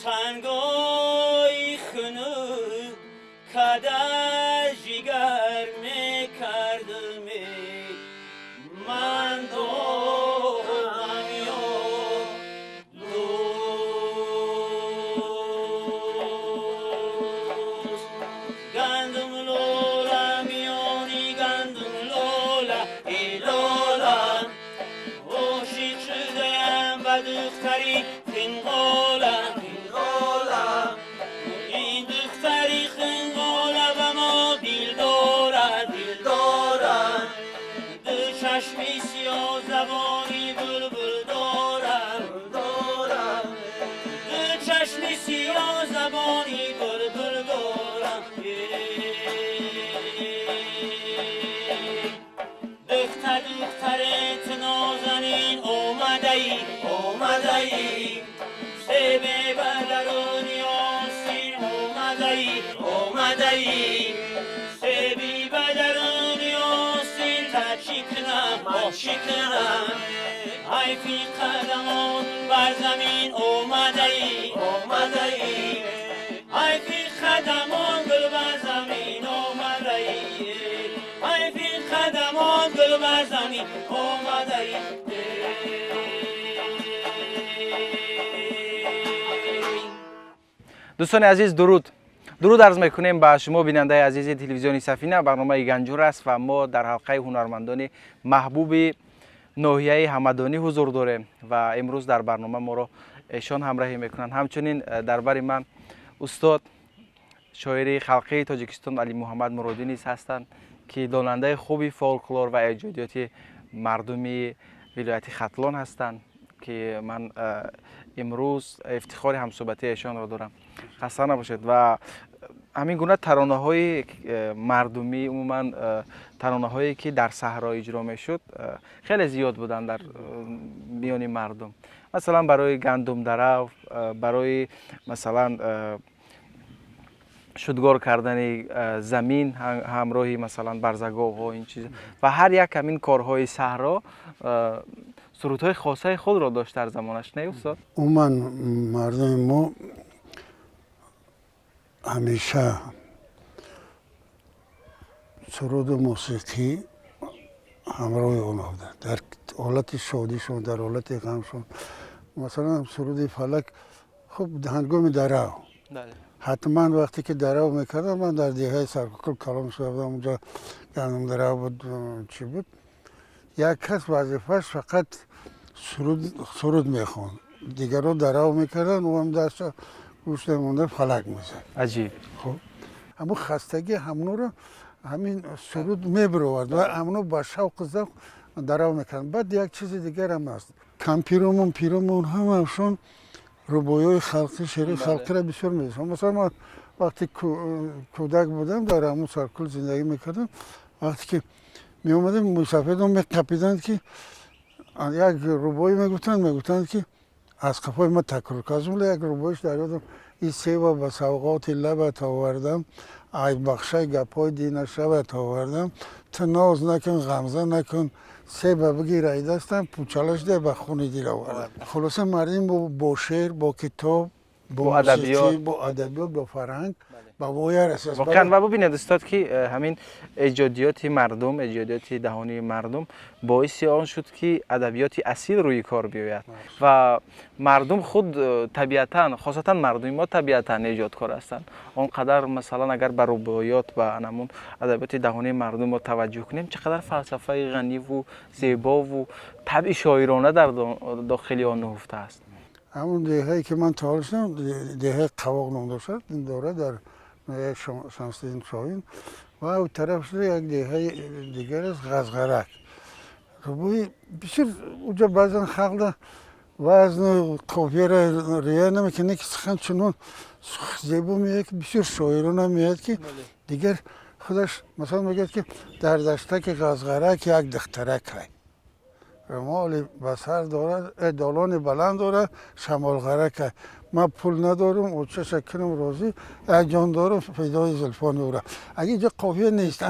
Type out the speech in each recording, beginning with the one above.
سنگای خنو کده جگر می کردم من دوغم یا دوست گندم لولا میانی گندم لولا ای لولا عاشق شدم و دختری فینقولا این دختری خنگولا و ما دل دارد دو چشمی سیاه زبانی بلبل دارد دو چشمی سیاه زبانی بلبل دارد دخترت نازنین اومده ای سه بدرونی آسین اومده ای سه بدرونی آسین تچی کنم ای فی قدمان بر زمین اومده ای ای فی قدمان گل بر زمین اومده ای ای فی قدمان گل بر زمین اومده ای دوستان عزیز درود عرض میکنیم به شما بیننده عزیز تلویزیونی سفینه. برنامه گنجور است و ما در حلقه هنرمندان محبوب ناحیه همدانی حضور داریم و امروز در برنامه ما رو ایشان همراهی میکنند. همچنین در بر من استاد شاعر خلقی تاجیکستان علی محمد مرادی نیز هستند که داننده خوبی فولکلور و ایجادیات مردمی ولایت ختلان هستند که من امروز افتخار همصحبتی ایشان را دارم. خسته نباشید. و همین گونه ترانه های مردمی عموما ترانه هایی که در صحرا اجرا میشد خیلی زیاد بودن در میان مردم، مثلا برای گندم درو، برای مثلا شدگار کردن زمین همراهی مثلا برزگاه و این چیز و هر یک همین کارهای صحرا سرودهای خاصه خود را داشت در زمانش، نه استاد؟ عموما مردم ما همیشه سرود و موسیقی همراه اونا بودن، در حالت شادیشون، در حالت غمشون. مثلا سرود فلک خب هنگام درو، حتما وقتی که درو میکردم، من در دیهای سرکل کلام شده بودم، اونجا گندم درو بود، چی بود، یک کس وظیفهش فقط سرود میخوان، دیگران درو میکردن و هم دست گوش نمونده فلک میزن. عجیب. خب اما خستگی همونو رو همین سرود میبرورد و همونو با شوق و ذوق درو میکردن. بعد یک چیز دیگر هم هست، کم پیرامون همشون رباعیای خلقی، شعر خلقی را بسیار میدونم. مثلا من وقتی کودک بودم در همون سرکل زندگی میکردم، وقتی که می اومدیم مسافران میقپیدند که یک رباعی میگفتند که از قفای ما تکرر که از اون یک رباعیش در یادم این سیوا به سوقات لبت آوردم، ای بخشای گپای دینه شبت آوردم، تو ناز نکن غمزه نکن، سیبه بگیر ای دستم پوچالش ده به خونی دیر آوردم. خلاصه مردم با شعر، با کتاب، با ادبیات، با فرهنگ با وای رسید. واقعا و ببینید استاد که همین ایجادیات مردم، ایجادیات دهانی مردم باعث آن شد که ادبیات اصیل روی کار بیاید و مردم خود طبیعتا، خاصتا مردم ما طبیعتا ایجادکار هستند. آنقدر مثلا اگر بر رباعیات و نمون ادبیات دهانی مردم ما توجه کنیم، چقدر فلسفه غنی و زیبا و طبع شاعرانه در داخل آن نهفته است. همون دههایی که من تعریف کردم، دهه قواق نام داشت، این دوره در شمس‌الدین شاهین و اون طرف یک دهه دیگر است غزغرک. رباعی بسیار اونجا بعضا خلق وزن قافیه را رعایت نمیکنه که سخن چنان زیبا میاد که بسیار شاعرانه میاد که دیگر خودش مثلا میگه که در دشتک غزغرک یک دخترک های رمال بسر دارد، دالان بلند دارد، شمال غرک. من پول ندارم و چه شکنم راضی، یک جان دارم فدای زلفان او را. اگه اینجا قافیه نیست،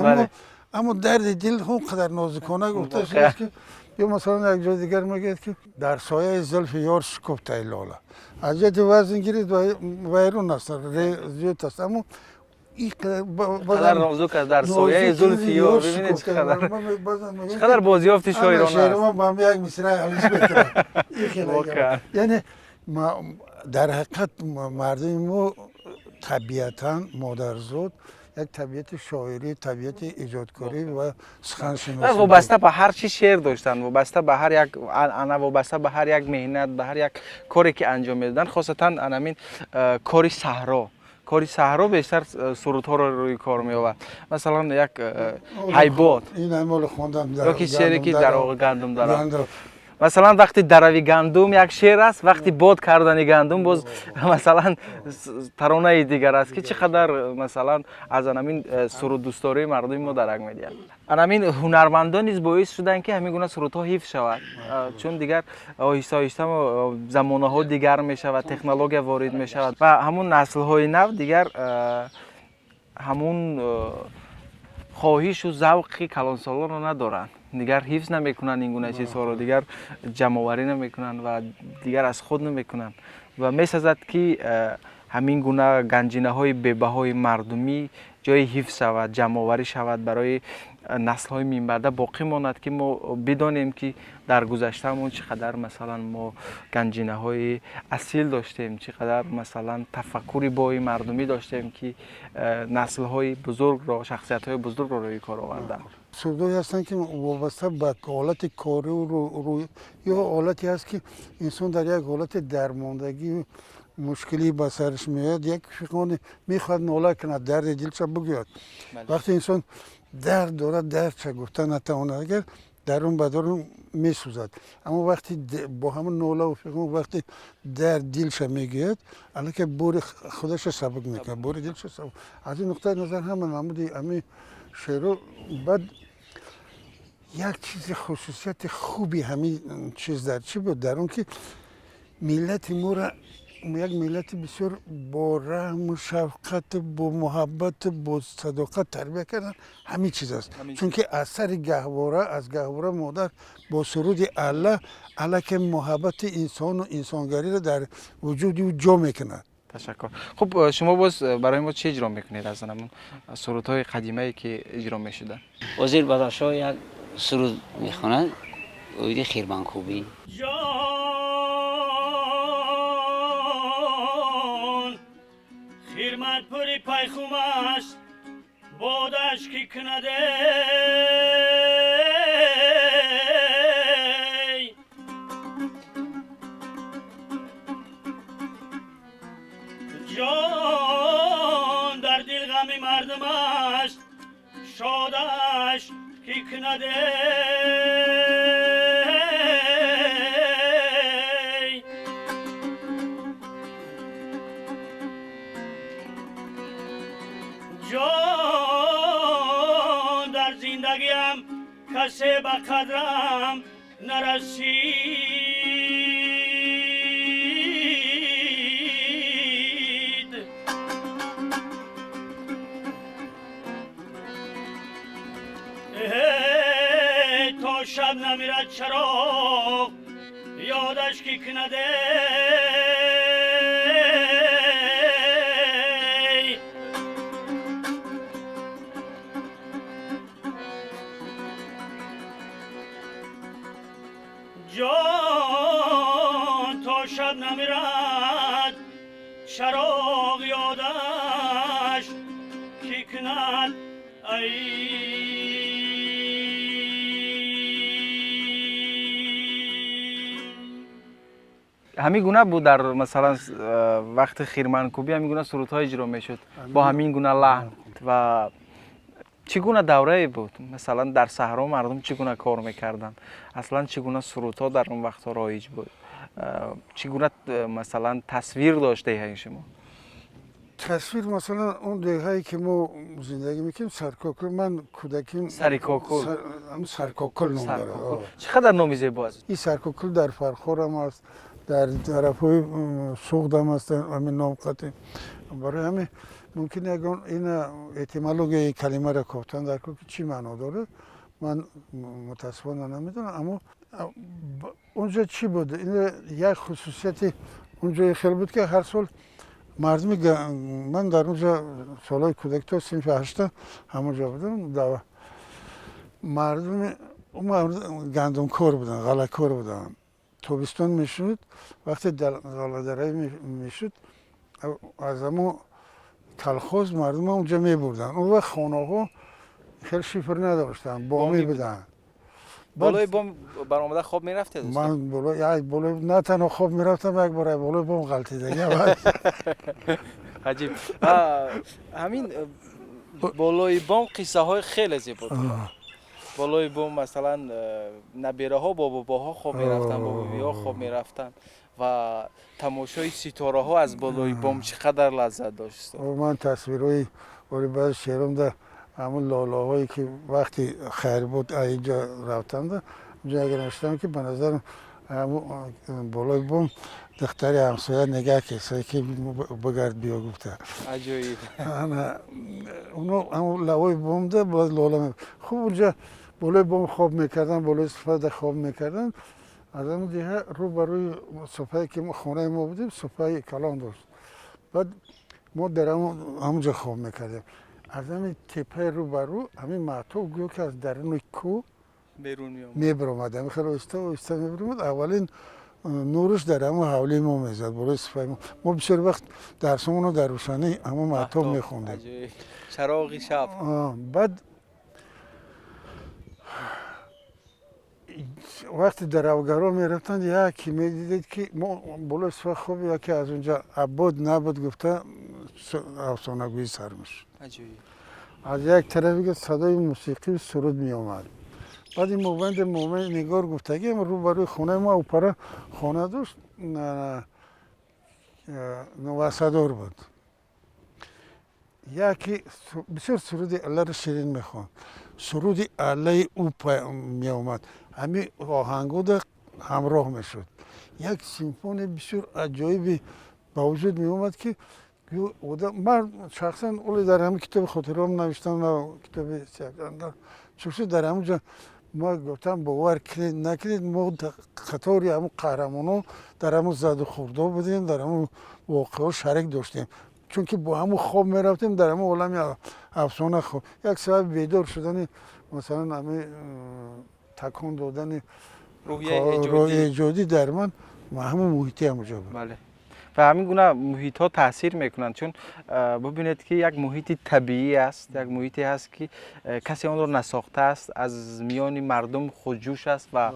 اما درد دل هم قدر نازکانه گفته شده که یا مثلا یک جای دیگر میگه که در سایه زلف یار شکفته لاله از جهت وزن گیرید ویرون است زیاد است اما این قدر نازک است در سایه زلف یار. ببینید چقدر بازیافت شاعرانه است. شعر ما با یک مصرع حالش بکنه. یعنی در حقیقت مردم ما طبیعتاً مادرزاد یک طبیعت شاعری، طبیعت ایجادکاری و سخنشناسی وابسته به هر چی شعر داشتن، وابسته به هر یک انا، وابسته به هر یک مهنت، به هر یک کاری که انجام میدادن. خاصتا همین کاری صحرا بیشتر سرودها رو روی کار می آورد. مثلا یک حیبات این مال خواندم در یا که شعری که در آغ گندم دارم. مثلا وقتی دروی گندم یک شعر است، وقتی باد کردن گندم باز مثلا ترانه دیگر است که چقدر مثلا از همین سرود دوستداری مردم ما درک میدهد. همین هنرمندان نیز باعث شدن که همین گونه سرودها حفظ شود، چون دیگر آهسته آهسته زمانه ها دیگر می شود، تکنولوژی وارد می شود و همون نسل های نو دیگر همون خواهش و ذوق کلانسالان رو ندارن، دیگر حفظ نمیکنن این گونه چیزها رو، دیگر جمع آوری نمیکنن و دیگر از خود نمیکنن و میسازد که همین گونه گنجینه های بهبهای مردمی جای حفظ شود، جمع آوری شود، برای نسل های میانبرده باقی ماند که ما بدانیم که در گذشتهمون چقدر مثلا ما گنجینه های اصیل داشتیم، چقدر مثلا تفکری با مردمی داشتیم که نسل های بزرگ را، شخصیت های بزرگ را روی کار آوردن. سرودایی هستن که وابسته به حالت کاری و یا حالتی هست که انسان در یک حالت درماندگی مشکلی به سرش میاد، یک فقان میخواد ناله کنه، درد دلش بگوید. وقتی انسان درد داره، درد چه گفتن نتواند، اگر درون به درون میسوزد. اما وقتی با همون ناله و فقان وقتی درد دلش میگوید، البته بور خودش سبک میکنه، بور دلش سبک. از این نقطه نظر همین شعر بعد یک چیز خصوصیت خوبی همین چیز در چی بود؟ در اون که ملت ما را یک ملت بسیار با رحم و شفقت، با محبت، با صداقت تربیت کردن. همین چیز است. چون که اثر گهواره از گهواره مادر با سرود الله که محبت انسان و انسانگری را در وجود او جا میکند. تشکر. خب شما باز برای ما چه اجرا میکنید از همون سرودهای قدیمی که اجرا میشدن؟ وزیر بدرشاه یک سرود میخواند، اوید خیرمنکوبی. خیرمند پوری پایخومش بادش کی کنده جان در دل غمی مردمش شادش کی کنده جان در زندگیم کسی به قدرم نرسید تا شب نمیرد چراغ یادش کی کنده جان تا شب نمیرد چراغ یادش کی کند ای همین گونه بود در مثلا وقت خیرمنکوبی همین گونه سرودهای اجرا میشد با همین گونه لحن و چگونه دوره بود؟ مثلا در صحرا مردم چگونه کار میکردن؟ اصلا چگونه سرودها در اون وقتها رایج بود؟ چگونه مثلا تصویر داشته این شما؟ تصویر مثلا اون دههایی که ما زندگی میکنیم سرکاکل، من کودکیم سرکاکل سرکاکل نام داره. چقدر نامی زیبا است این سرکاکل در فرخور هم است، در طرفای سوخت هم است، همین نام قطعی. برای همین ممکنه اگر این اتیمولوژی کلمه را گفتن در که چی معنا داره من متاسفانه نمیدونم، اما اونجا چی بود؟ این یک خصوصیتی اونجا خیلی بود که هر سال مردمی من در اونجا سالهای کودکی صنف 8 همونجا بودم. مردم اون گندم کار بودن، غله کار بودن. تابستان میشد وقتی غله درایی میشد از همون کلخوز مردم اونجا میبردن. اون وقت خانه ها خیلی شیفر نداشتن، بامی بودن. بالای بام برآمده خواب میرفته دوستان؟ من بالای نه تنها خواب میرفتم، یک بار بالای بام غلطیدگی عجیب. همین بالای بام قصه های خیلی زیبا بود. بالای بام مثلا نبیره ها با باباها خواب میرفتن، با بابی‌ها خواب میرفتن و تماشای ستاره ها از بالای بام چقدر لذت داشت. من تصویرهای ولی بعض شعرم ده همون لاله هایی که وقتی خیر بود اینجا رفتم ده اونجا اگر نشتم که به نظر همون بالای بام دختری همسایه نگه کسایی که بگرد بیا گفته. عجیب. اونو همون لوای بام ده باز لاله خوب اونجا بالای بام خواب میکردن، بالای سفره خواب میکردن. از همون دیگه رو بروی سفره که خونه ما بودیم سفره کلان داشت. بعد ما در همونجا خواب میکردیم. از همین تپه رو برو همین معطوف گویا که از درون کو بیرون میبرامد. همین خیلی اوستا میبرامد. اولین نورش در همون حوله ما میزد بالای سفره ما بسیار وقت درسمون رو در روشنی همون معطوف میخوندیم. چراغی شب. بعد وقتی در اوگرا میرفتن یکی میدیدید که ما بالای سفره خوب یکی از اونجا عبود نبود گفته افسانه‌گویی سر میشه. از یک طرفی که صدای موسیقی سرود می آمد. بعد این مومن نگار گفتگی رو برای خونه ما اوپرا خانه داشت نواسادور بود. یکی بسیار سرودی الله رو شیرین میخوان. سرودی الله او می آمد. همین آهنگو ده همراه میشد. یک سیمفونی بسیار عجایبی با وجود می آمد که من شخصا اولی در همین کتاب خاطرام نوشتم و کتاب سیاکرندر چون در همونجا ما گفتم باور کنید نکنید ما خطاری همون قهرمانو در همون زد و خورده بودیم، در همون واقعا شریک داشتیم چون که با همون خواب میرفتیم در همون عالم افسانه خواب. یک سبب بیدار شدن مثلا همین تکان دادن روی ایجادی در من و همون محیطی همونجا بود. بله. و همین گونه محیط ها تاثیر میکنند چون ببینید که یک محیط طبیعی است، یک محیطی هست که کسی آن را نساخته است، از میان مردم خودجوش است و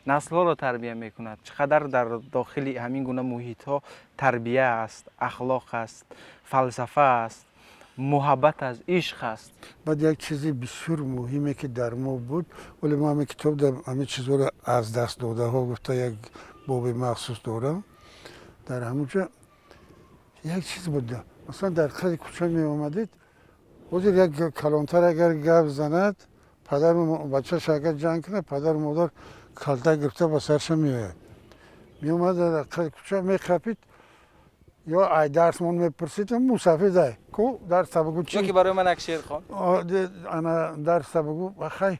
نسل ها را تربیت میکند. چقدر در داخل همین گونه محیط ها تربیت است، اخلاق است، فلسفه است، محبت است، عشق است. بعد یک چیزی بسیار مهمه که در ما بود ولی ما همین کتاب در همین چیزها را از دست داده ها گفته یک باب مخصوص دارم. در همونجا یک چیز بود مثلا در خیلی کوچه می آمدید حضور یک کلانتر اگر گپ زند پدر و بچه‌ش اگر جنگ کنه پدر و مادر کلته گرفته با سرش می آید. می اومد در خیلی کوچه می خپید یا ای درسمون می پرسید مسافر کو درس بگو چی که برای من یک شعر خوان انا درس بگو بخیر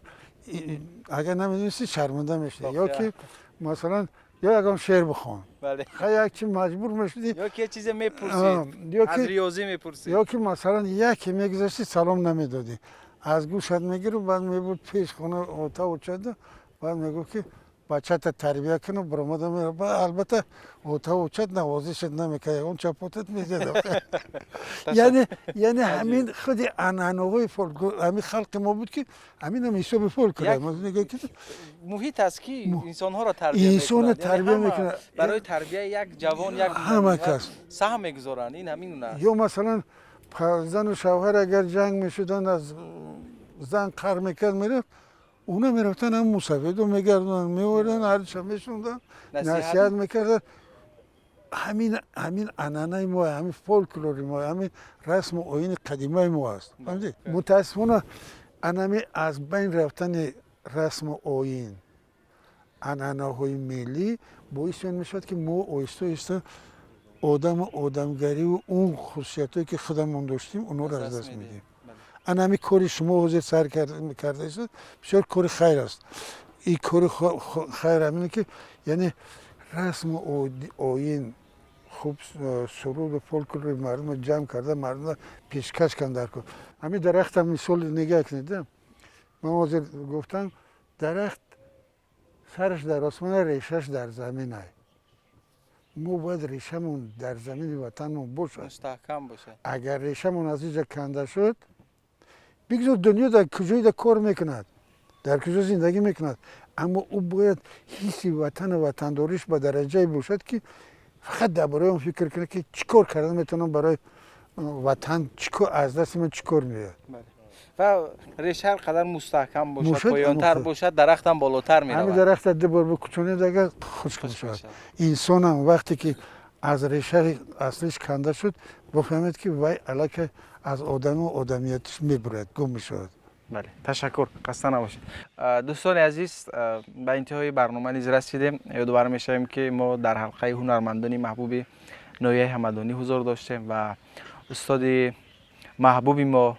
اگر نمیدونستی شرمنده میشی یا که مثلا یا اگه شعر بخوان. بله. خیلی چی مجبور میشدی یا که چیز میپرسید از ریاضی میپرسید یا که مثلا یکی میگذاشتی سلام نمیدادی از گوشت میگیره و بعد میبود پیش خونه اتاق اوچده بعد میگو که بچه تا تربیه کنه برامده میره البته اتاق اوچد نوازشت نمیکنه اون چپوتت میزده. یعنی همین خود انعناهای فولکلور همین خلق ما بود که همین هم حساب فولکلور محیط است که انسان ها را تربیه میکنه. برای تربیه یک جوان یک همه کس سهم میگذارند. این همین است. یا مثلا زن و شوهر اگر جنگ میشدن از زن قهر میکرد میرفت اونا میرفتن هم مسافد و میگردن میوردن هر چه میشوندن نصیحت میکردن. همین انانه ما همین فولکلور ما همین رسم و آیین قدیمه ما است. متاسفانه انمی از بین رفتن رسم و آیین انانه های ملی باعث میشد که ما آیسته آیسته آدمگری و اون خصوصیتی که خودمون داشتیم اونا رو از دست میدیم. انمی کاری شما حضور سر کرده است بسیار کار خیر است. این کار خیر همینه که یعنی رسم و آیین خوب سرود و فولکلور مردم جمع کرده، مردم پیشکش کن در کن. همین درخت هم مثال نگاه کنید. من حاضر گفتم درخت سرش در آسمان، ریشش در زمین است. ما باید ریشمون در زمین وطنمون باشه، مستحکم باشه. اگر ریشمون از اینجا کنده شد، بگذار دنیا در کجای در کار میکند، در کجا زندگی میکند، اما او باید حس وطن و وطنداریش به درجه باشد که فقط درباره اون فکر کنه که چیکار کردن میتونم برای وطن، چیکار از دست من چیکار میاد. و ریشه هر قدر مستحکم باشد، پایان‌تر باشد، درخت هم بالاتر میره. همین درخت ده بار بکوچونه دیگه خشک میشود. انسان هم وقتی که از ریشه اصلیش کنده شد، بفهمید که وای علاقه از آدم و آدمیتش میبرد، گم میشود. بله، تشکر، خسته نباشید. دوستان عزیز، به انتهای برنامه نیز رسیدیم. یادآور میشیم که ما در حلقه هنرمندان محبوب ناحیه همدانی حضور داشتیم و استاد محبوب ما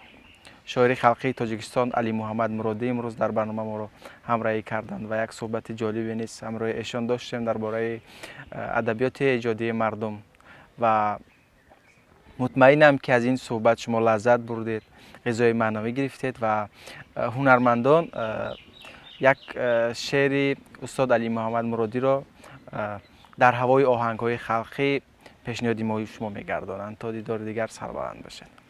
شاعر خلقی تاجیکستان علی محمد مرادی امروز در برنامه ما را همراهی کردند و یک صحبت جالبی نیست همراه ایشان داشتیم درباره ادبیات ایجادی مردم و مطمئنم که از این صحبت شما لذت بردید، غذای معنوی گرفتید و هنرمندان یک شعر استاد علی محمد مرادی را در هوای آهنگ‌های خلقی پیشنهادی ما شما می‌گردانند. تا دیدار دیگر سربلند باشید.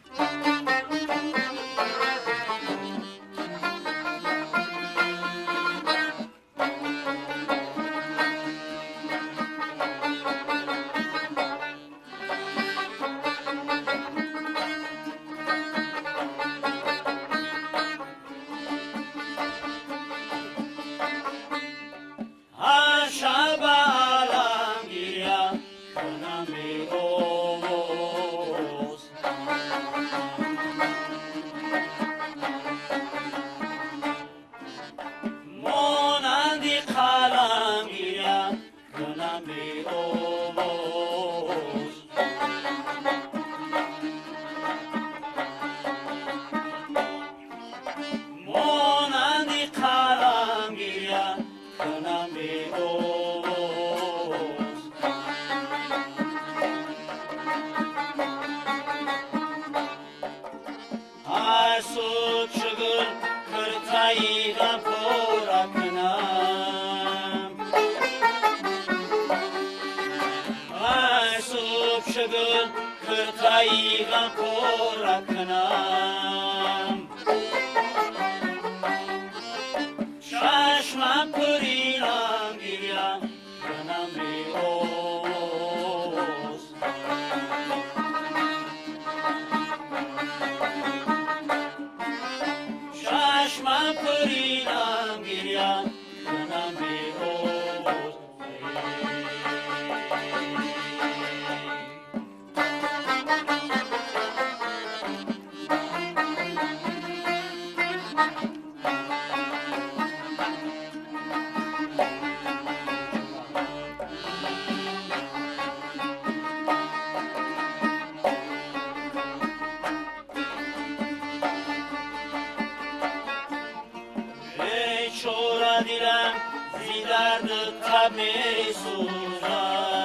دیدم زی درد تب می سوزد،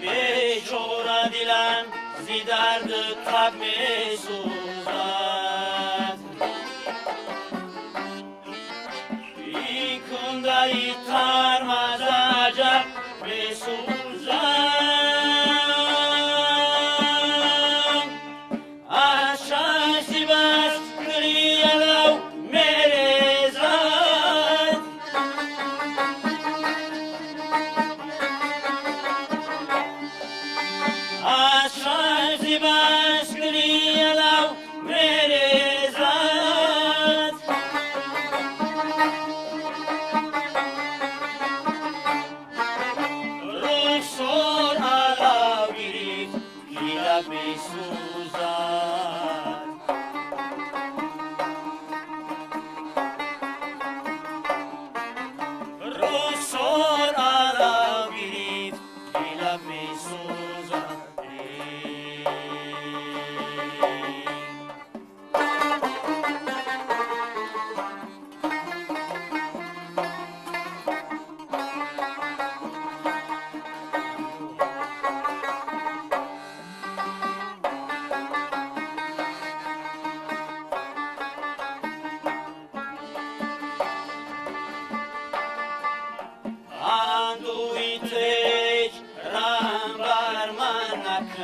بیچاره دلم زی درد تب می سوزد، این کنده ای تر مزه عجب می سوزد،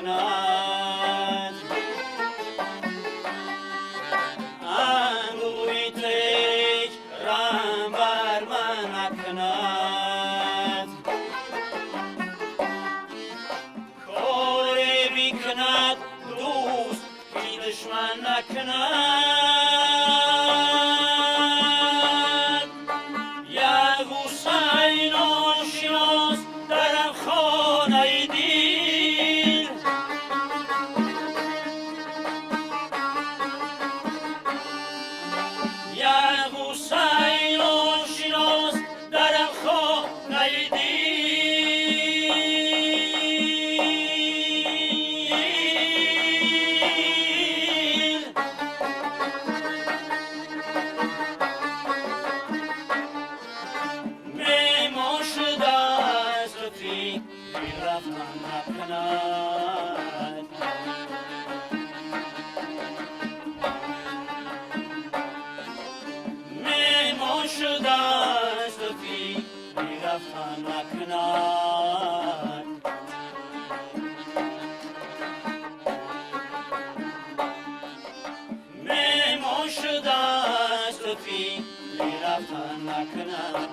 نکند انگوی تک رم بر من نکند کاری بیکند دوست بی دشمن نکند یک حسین آشناس در خانه دل یک حسین آشناس در خانه دل میما شده است فکر رفتن نکند میما شده است فکر رفتن نکند میما شده است فکر رفتن نکند